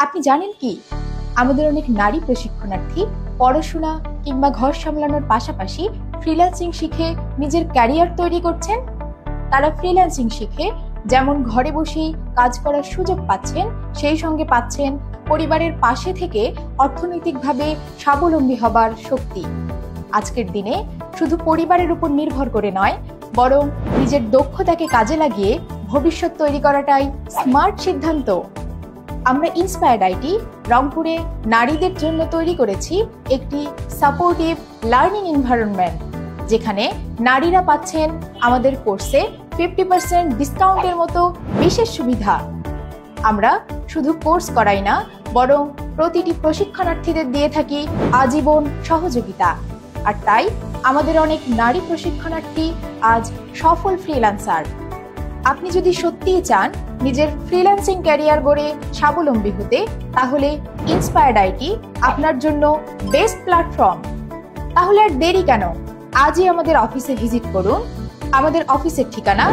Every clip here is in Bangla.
আপনি জানেন কি, আমাদের অনেক নারী প্রশিক্ষণার্থী পড়াশোনা কিংবা ঘর সামলানোর পাশাপাশি ফ্রিল্যান্সিং শিখে নিজের ক্যারিয়ার তৈরি করছেন। তারা ফ্রিল্যান্সিং শিখে যেমন ঘরে বসেই কাজ করার সুযোগ পাচ্ছেন, সেই সঙ্গে পাচ্ছেন পরিবারের পাশে থেকে অর্থনৈতিকভাবে স্বাবলম্বী হবার শক্তি। আজকের দিনে শুধু পরিবারের উপর নির্ভর করে নয়, বরং নিজের দক্ষতাকে কাজে লাগিয়ে ভবিষ্যৎ তৈরি করাটাই স্মার্ট সিদ্ধান্ত। আমরা ইন্সপায়ার্ড আইটি রংপুরে নারীদের জন্য তৈরি করেছি একটি সাপোর্টিভ লার্নিং এনভায়রনমেন্ট, যেখানে নারীরা পাচ্ছেন আমাদের কোর্সে 50% ডিসকাউন্টের মতো বিশেষ সুবিধা। আমরা শুধু কোর্স করাই না, বরং প্রতিটি প্রশিক্ষণার্থীদের দিয়ে থাকি আজীবন সহযোগিতা। আর তাই আমাদের অনেক নারী প্রশিক্ষণার্থী আজ সফল ফ্রিল্যান্সার। আপনি যদি সত্যিই চান নিজের ফ্রিল্যান্সিং ক্যারিয়ার গড়ে স্বাবলম্বী হতে, তাহলে ইন্সপায়ার্ড আইটি আপনার জন্য বেস্ট প্ল্যাটফর্ম। তাহলে আর দেরি কেন, আজই আমাদের অফিসে ভিজিট করুন। আমাদের অফিসের ঠিকানা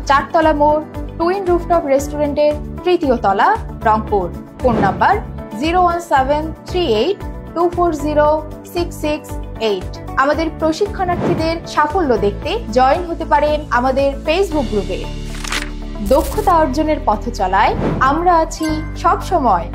4 তলা মোড়, টুইন রুফটপ রেস্টুরেন্টের 3য় তলা, রংপুর। Phone number 01738240668। আমাদের প্রশিক্ষণার্থীদের সাফল্য দেখতে জয়েন হতে পারেন আমাদের ফেসবুক গ্রুপে। দক্ষতা অর্জনের পথ চলায় আমরা আছি সব সময়।